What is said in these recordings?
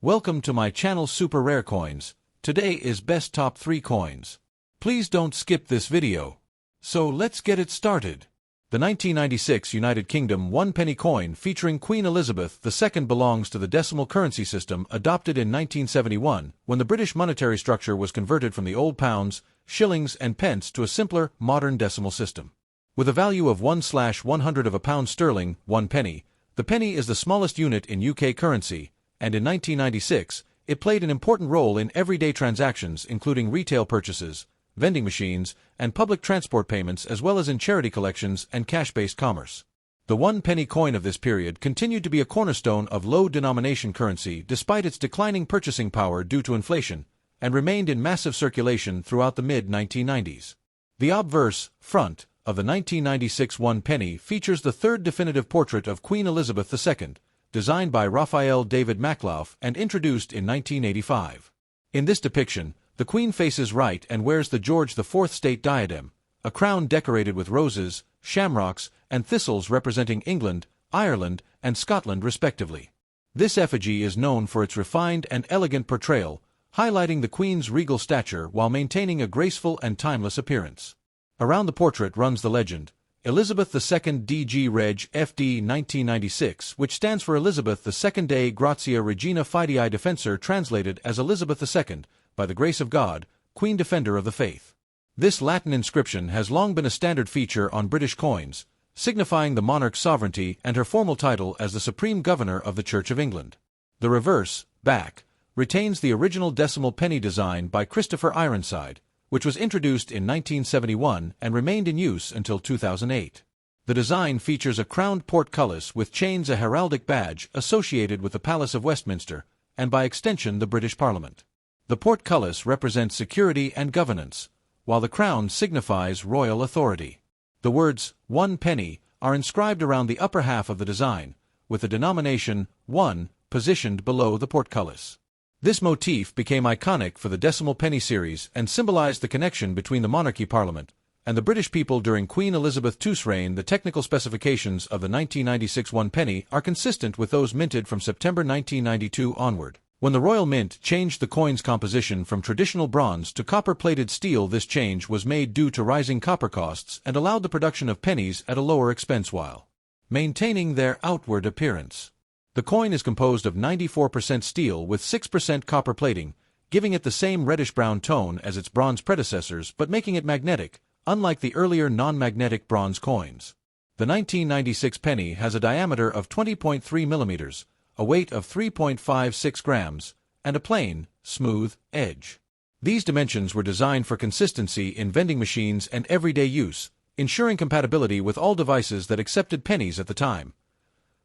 Welcome to my channel Super Rare Coins. Today is best top 3 coins. Please don't skip this video. So let's get it started. The 1996 United Kingdom 1 penny coin featuring Queen Elizabeth II belongs to the decimal currency system adopted in 1971 when the British monetary structure was converted from the old pounds, shillings and pence to a simpler, modern decimal system. With a value of 1/100 of a pound sterling, 1 penny, the penny is the smallest unit in UK currency, and in 1996, it played an important role in everyday transactions including retail purchases, vending machines, and public transport payments as well as in charity collections and cash-based commerce. The 1 penny coin of this period continued to be a cornerstone of low-denomination currency despite its declining purchasing power due to inflation, and remained in massive circulation throughout the mid-1990s. The obverse, front, of the 1996 1 penny features the third definitive portrait of Queen Elizabeth II, designed by Raphael David Maklauf and introduced in 1985. In this depiction, the Queen faces right and wears the George IV state diadem, a crown decorated with roses, shamrocks, and thistles representing England, Ireland, and Scotland respectively. This effigy is known for its refined and elegant portrayal, highlighting the Queen's regal stature while maintaining a graceful and timeless appearance. Around the portrait runs the legend, Elizabeth II DG Reg FD 1996, which stands for Elizabeth II Grazia Regina Fidei Defensor, translated as Elizabeth II, by the grace of God, Queen Defender of the Faith. This Latin inscription has long been a standard feature on British coins, signifying the monarch's sovereignty and her formal title as the Supreme Governor of the Church of England. The reverse, back, retains the original decimal penny design by Christopher Ironside, which was introduced in 1971 and remained in use until 2008. The design features a crowned portcullis with chains, a heraldic badge associated with the Palace of Westminster, and by extension the British Parliament. The portcullis represents security and governance, while the crown signifies royal authority. The words, 1 penny, are inscribed around the upper half of the design, with the denomination 1 positioned below the portcullis. This motif became iconic for the decimal penny series and symbolized the connection between the monarchy parliament and the British people during Queen Elizabeth II's reign. The technical specifications of the 1996 1 penny are consistent with those minted from September 1992 onward. When the Royal Mint changed the coin's composition from traditional bronze to copper-plated steel, this change was made due to rising copper costs and allowed the production of pennies at a lower expense while maintaining their outward appearance. The coin is composed of 94% steel with 6% copper plating, giving it the same reddish-brown tone as its bronze predecessors but making it magnetic, unlike the earlier non-magnetic bronze coins. The 1996 penny has a diameter of 20.3 millimeters, a weight of 3.56 grams, and a plain, smooth edge. These dimensions were designed for consistency in vending machines and everyday use, ensuring compatibility with all devices that accepted pennies at the time.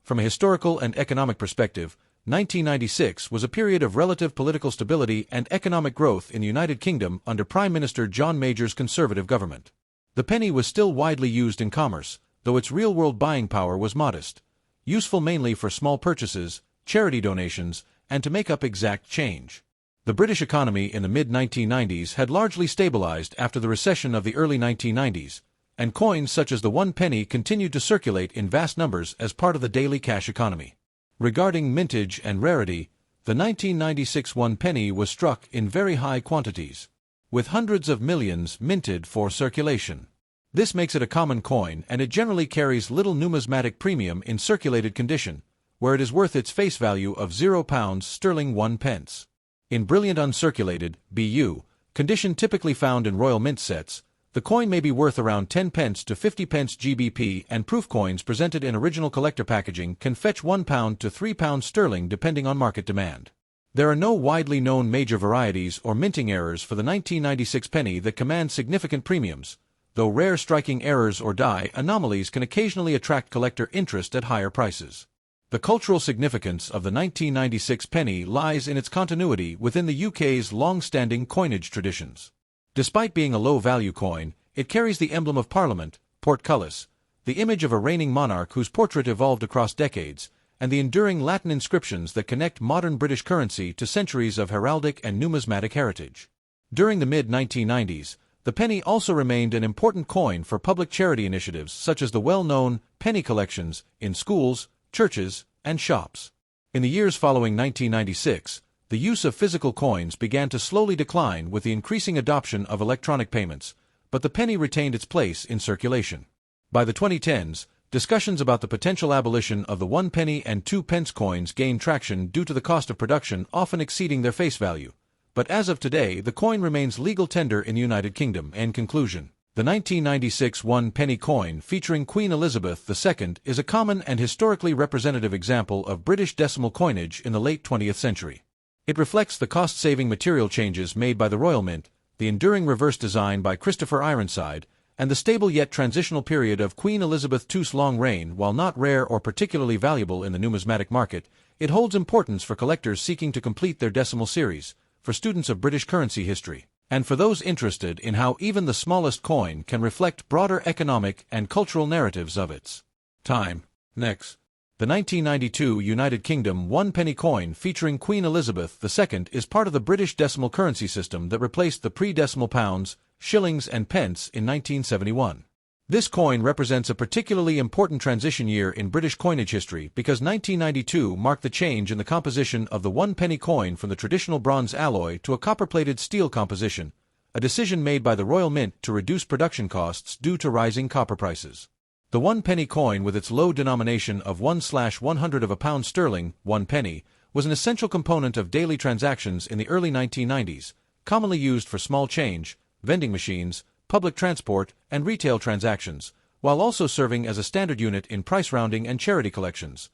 From a historical and economic perspective, 1996 was a period of relative political stability and economic growth in the United Kingdom under Prime Minister John Major's Conservative government. The penny was still widely used in commerce, though its real-world buying power was modest, useful mainly for small purchases, charity donations, and to make up exact change. The British economy in the mid-1990s had largely stabilized after the recession of the early 1990s, and coins such as the 1 penny continued to circulate in vast numbers as part of the daily cash economy. Regarding mintage and rarity, the 1996 1 penny was struck in very high quantities, with hundreds of millions minted for circulation. This makes it a common coin, and it generally carries little numismatic premium in circulated condition, where it is worth its face value of £0 1 pence. In brilliant uncirculated (BU) condition typically found in royal mint sets, the coin may be worth around 10 pence to 50 pence GBP, and proof coins presented in original collector packaging can fetch £1 to £3 depending on market demand. There are no widely known major varieties or minting errors for the 1996 penny that command significant premiums, though rare striking errors or die anomalies can occasionally attract collector interest at higher prices. The cultural significance of the 1996 penny lies in its continuity within the UK's long-standing coinage traditions. Despite being a low-value coin, it carries the emblem of Parliament, portcullis, the image of a reigning monarch whose portrait evolved across decades, and the enduring Latin inscriptions that connect modern British currency to centuries of heraldic and numismatic heritage. During the mid-1990s, the penny also remained an important coin for public charity initiatives such as the well-known penny collections in schools, churches, and shops. In the years following 1996, The use of physical coins began to slowly decline with the increasing adoption of electronic payments, but the penny retained its place in circulation. By the 2010s, discussions about the potential abolition of the 1 penny and 2 pence coins gained traction due to the cost of production often exceeding their face value. But as of today, the coin remains legal tender in the United Kingdom. In conclusion, the 1996 1 penny coin featuring Queen Elizabeth II is a common and historically representative example of British decimal coinage in the late 20th century. It reflects the cost-saving material changes made by the Royal Mint, the enduring reverse design by Christopher Ironside, and the stable yet transitional period of Queen Elizabeth II's long reign. While not rare or particularly valuable in the numismatic market, it holds importance for collectors seeking to complete their decimal series, for students of British currency history, and for those interested in how even the smallest coin can reflect broader economic and cultural narratives of its time. Next, the 1992 United Kingdom 1 penny coin featuring Queen Elizabeth II is part of the British decimal currency system that replaced the pre-decimal pounds, shillings and pence in 1971. This coin represents a particularly important transition year in British coinage history because 1992 marked the change in the composition of the 1 penny coin from the traditional bronze alloy to a copper-plated steel composition, a decision made by the Royal Mint to reduce production costs due to rising copper prices. The 1 penny coin, with its low denomination of 1/100 of a pound sterling, 1 penny, was an essential component of daily transactions in the early 1990s, commonly used for small change, vending machines, public transport, and retail transactions, while also serving as a standard unit in price rounding and charity collections.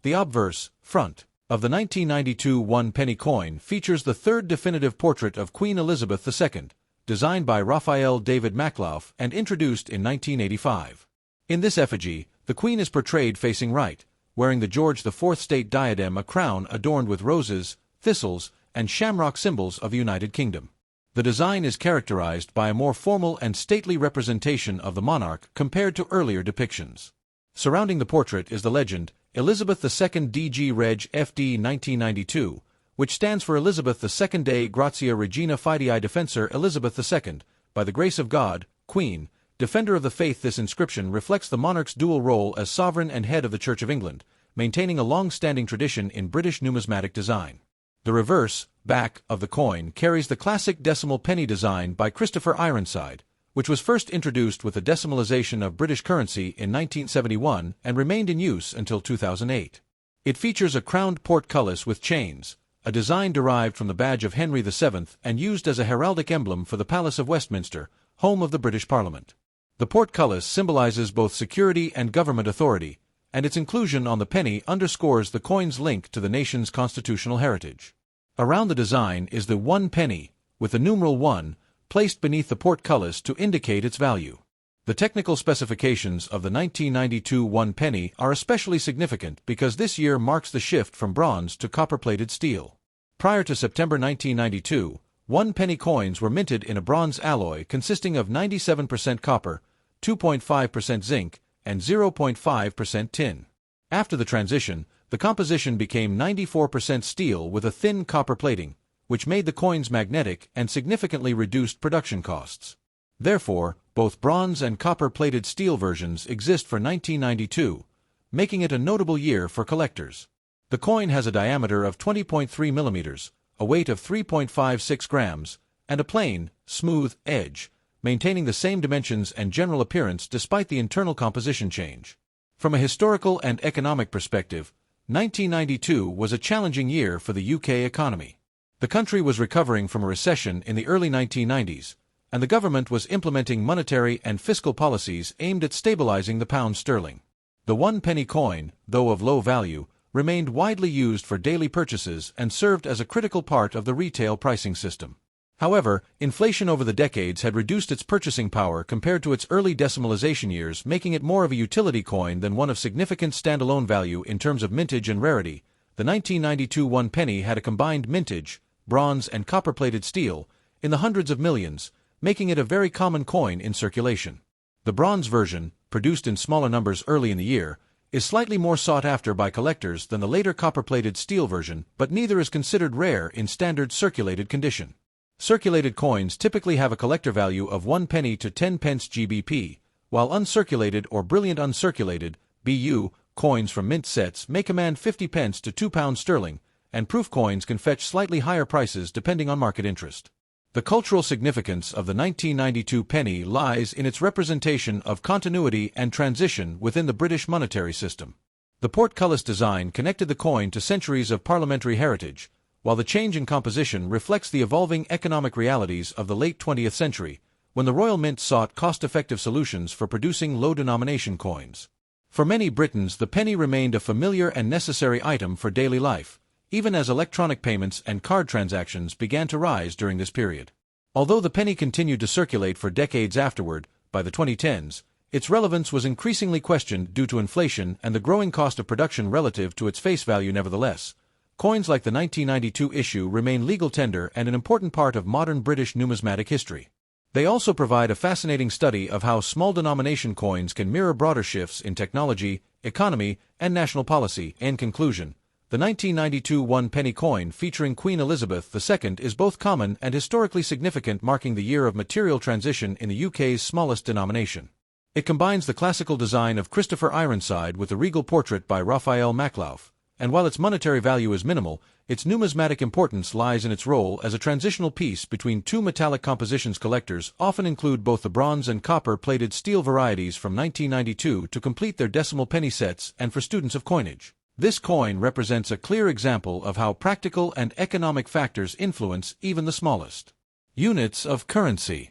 The obverse, front, of the 1992 1 penny coin features the third definitive portrait of Queen Elizabeth II, designed by Raphael David Maklauf and introduced in 1985. In this effigy, the Queen is portrayed facing right, wearing the George IV state diadem, a crown adorned with roses, thistles, and shamrock symbols of the United Kingdom. The design is characterized by a more formal and stately representation of the monarch compared to earlier depictions. Surrounding the portrait is the legend, Elizabeth II DG Reg FD 1992, which stands for Elizabeth II Dei Gratia Regina Fidei Defensor Elizabeth II, by the grace of God, Queen, Defender of the Faith. This inscription reflects the monarch's dual role as sovereign and head of the Church of England, maintaining a long-standing tradition in British numismatic design. The reverse, back, of the coin carries the classic decimal penny design by Christopher Ironside, which was first introduced with the decimalization of British currency in 1971 and remained in use until 2008. It features a crowned portcullis with chains, a design derived from the badge of Henry VII and used as a heraldic emblem for the Palace of Westminster, home of the British Parliament. The portcullis symbolizes both security and government authority, and its inclusion on the penny underscores the coin's link to the nation's constitutional heritage. Around the design is the 1 penny, with the numeral 1, placed beneath the portcullis to indicate its value. The technical specifications of the 1992 1 penny are especially significant because this year marks the shift from bronze to copper-plated steel. Prior to September 1992, 1 penny coins were minted in a bronze alloy consisting of 97% copper, 2.5% zinc, and 0.5% tin. After the transition, the composition became 94% steel with a thin copper plating, which made the coins magnetic and significantly reduced production costs. Therefore, both bronze and copper-plated steel versions exist for 1992, making it a notable year for collectors. The coin has a diameter of 20.3 millimeters, a weight of 3.56 grams, and a plain, smooth edge, maintaining the same dimensions and general appearance despite the internal composition change. From a historical and economic perspective, 1992 was a challenging year for the UK economy. The country was recovering from a recession in the early 1990s, and the government was implementing monetary and fiscal policies aimed at stabilizing the pound sterling. The 1 penny coin, though of low value, remained widely used for daily purchases and served as a critical part of the retail pricing system. However, inflation over the decades had reduced its purchasing power compared to its early decimalization years, making it more of a utility coin than one of significant standalone value in terms of mintage and rarity. The 1992 1 penny had a combined mintage, bronze and copper-plated steel, in the hundreds of millions, making it a very common coin in circulation. The bronze version, produced in smaller numbers early in the year, is slightly more sought after by collectors than the later copper-plated steel version, but neither is considered rare in standard circulated condition. Circulated coins typically have a collector value of 1 penny to 10 pence GBP, while uncirculated or brilliant uncirculated (BU) coins from mint sets may command 50 pence to £2 sterling, and proof coins can fetch slightly higher prices depending on market interest. The cultural significance of the 1992 penny lies in its representation of continuity and transition within the British monetary system. The portcullis design connected the coin to centuries of parliamentary heritage, while the change in composition reflects the evolving economic realities of the late 20th century, when the Royal Mint sought cost-effective solutions for producing low-denomination coins. For many Britons, the penny remained a familiar and necessary item for daily life, even as electronic payments and card transactions began to rise during this period. Although the penny continued to circulate for decades afterward, by the 2010s, its relevance was increasingly questioned due to inflation and the growing cost of production relative to its face value. Nevertheless, coins like the 1992 issue remain legal tender and an important part of modern British numismatic history. They also provide a fascinating study of how small denomination coins can mirror broader shifts in technology, economy, and national policy. In conclusion, the 1992 one-penny coin featuring Queen Elizabeth II is both common and historically significant, marking the year of material transition in the UK's smallest denomination. It combines the classical design of Christopher Ironside with the regal portrait by Raphael Maklauf, and while its monetary value is minimal, its numismatic importance lies in its role as a transitional piece between two metallic compositions. Collectors often include both the bronze and copper-plated steel varieties from 1992 to complete their decimal penny sets, and for students of coinage, this coin represents a clear example of how practical and economic factors influence even the smallest units of currency.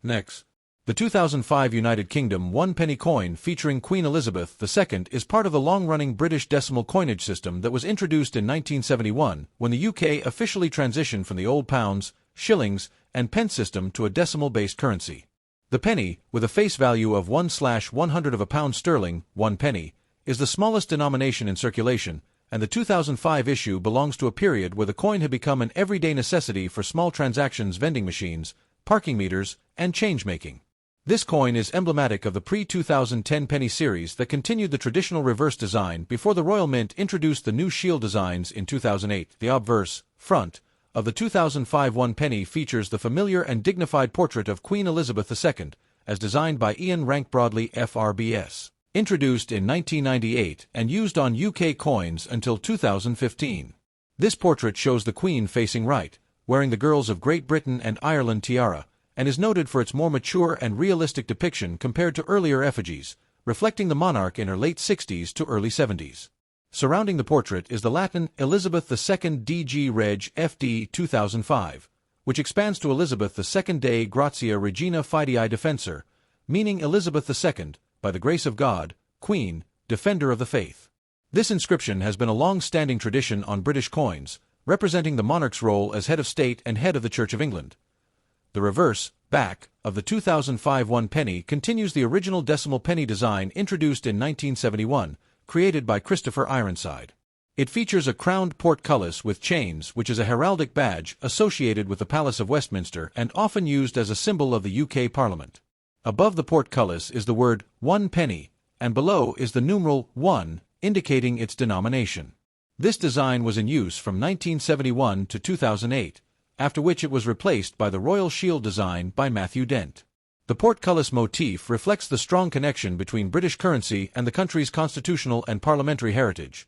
Next, the 2005 United Kingdom one-penny coin featuring Queen Elizabeth II is part of the long-running British decimal coinage system that was introduced in 1971 when the UK officially transitioned from the old pounds, shillings, and pence system to a decimal-based currency. The penny, with a face value of 1/100 of a pound sterling, 1 penny, is the smallest denomination in circulation, and the 2005 issue belongs to a period where the coin had become an everyday necessity for small transactions, vending machines, parking meters, and change-making. This coin is emblematic of the pre-2010 penny series that continued the traditional reverse design before the Royal Mint introduced the new shield designs in 2008. The obverse front of the 2005 one penny features the familiar and dignified portrait of Queen Elizabeth II, as designed by Ian Rank Broadley FRBS, introduced in 1998 and used on UK coins until 2015. This portrait shows the Queen facing right, wearing the Girls of Great Britain and Ireland tiara, and is noted for its more mature and realistic depiction compared to earlier effigies, reflecting the monarch in her late 60s to early 70s. Surrounding the portrait is the Latin Elizabeth II DG Reg FD 2005, which expands to Elizabeth II Dei Gratia Regina Fidei Defensor, meaning Elizabeth II, by the grace of God, Queen, Defender of the Faith. This inscription has been a long-standing tradition on British coins, representing the monarch's role as head of state and head of the Church of England. The reverse, back, of the 2005 one penny continues the original decimal penny design introduced in 1971, created by Christopher Ironside. It features a crowned portcullis with chains, which is a heraldic badge associated with the Palace of Westminster and often used as a symbol of the UK Parliament. Above the portcullis is the word one penny, and below is the numeral 1, indicating its denomination. This design was in use from 1971 to 2008, after which it was replaced by the Royal Shield design by Matthew Dent. The portcullis motif reflects the strong connection between British currency and the country's constitutional and parliamentary heritage.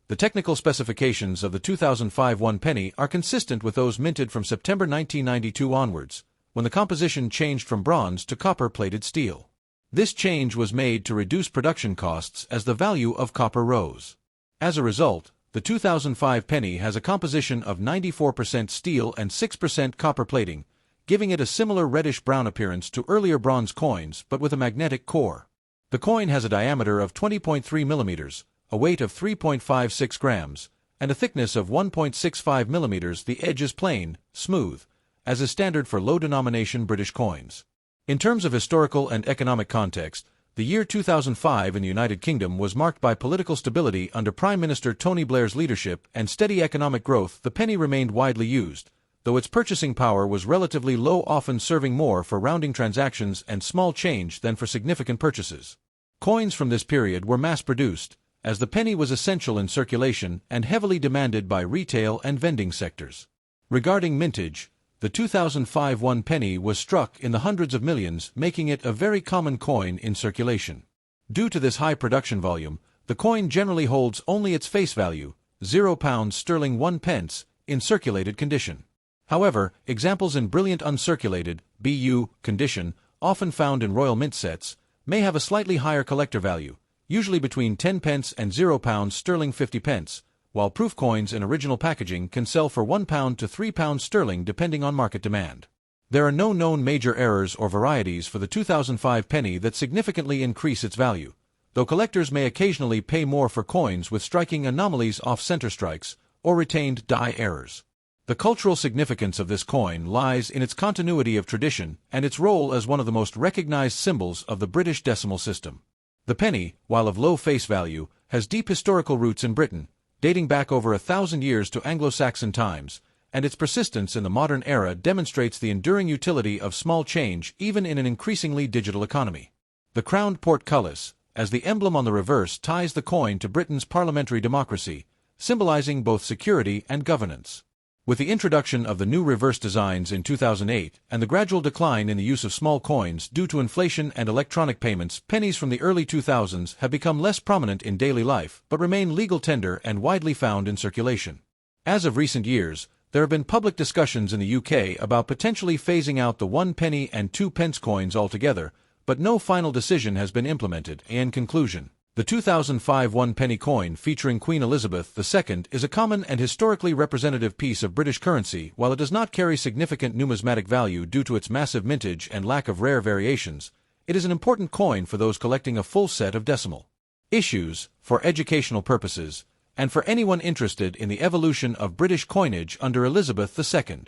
The technical specifications of the 2005 one penny are consistent with those minted from September 1992 onwards, when the composition changed from bronze to copper-plated steel. This change was made to reduce production costs as the value of copper rose. As a result, the 2005 penny has a composition of 94% steel and 6% copper plating, giving it a similar reddish-brown appearance to earlier bronze coins but with a magnetic core. The coin has a diameter of 20.3 millimeters, a weight of 3.56 grams, and a thickness of 1.65 millimeters. The edge is plain, smooth, as is standard for low-denomination British coins. In terms of historical and economic context, the year 2005 in the United Kingdom was marked by political stability under Prime Minister Tony Blair's leadership and steady economic growth. The penny remained widely used, though its purchasing power was relatively low, often serving more for rounding transactions and small change than for significant purchases. Coins from this period were mass-produced, as the penny was essential in circulation and heavily demanded by retail and vending sectors. Regarding mintage, the 2005 one penny was struck in the hundreds of millions, making it a very common coin in circulation. Due to this high production volume, the coin generally holds only its face value, £0 1 pence, in circulated condition. However, examples in brilliant uncirculated (BU) condition, often found in Royal Mint sets, may have a slightly higher collector value, usually between 10 pence and £0 50 pence, while proof coins in original packaging can sell for £1 to £3 depending on market demand. There are no known major errors or varieties for the 2005 penny that significantly increase its value, though collectors may occasionally pay more for coins with striking anomalies off center strikes or retained die errors. The cultural significance of this coin lies in its continuity of tradition and its role as one of the most recognized symbols of the British decimal system. The penny, while of low face value, has deep historical roots in Britain, dating back over 1,000 years to Anglo-Saxon times, and its persistence in the modern era demonstrates the enduring utility of small change even in an increasingly digital economy. The crowned portcullis, as the emblem on the reverse, ties the coin to Britain's parliamentary democracy, symbolizing both security and governance. With the introduction of the new reverse designs in 2008 and the gradual decline in the use of small coins due to inflation and electronic payments, pennies from the early 2000s have become less prominent in daily life but remain legal tender and widely found in circulation. As of recent years, there have been public discussions in the UK about potentially phasing out the 1 penny and 2 pence coins altogether, but no final decision has been implemented. In conclusion, the 2005 1 penny coin featuring Queen Elizabeth II is a common and historically representative piece of British currency. While it does not carry significant numismatic value due to its massive mintage and lack of rare variations, it is an important coin for those collecting a full set of decimal issues, for educational purposes, and for anyone interested in the evolution of British coinage under Elizabeth II.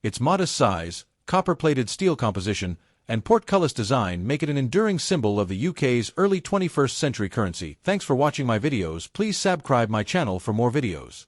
Its modest size, copper-plated steel composition, and portcullis design make it an enduring symbol of the UK's early 21st century currency. Thanks for watching my videos. Please subscribe my channel for more videos.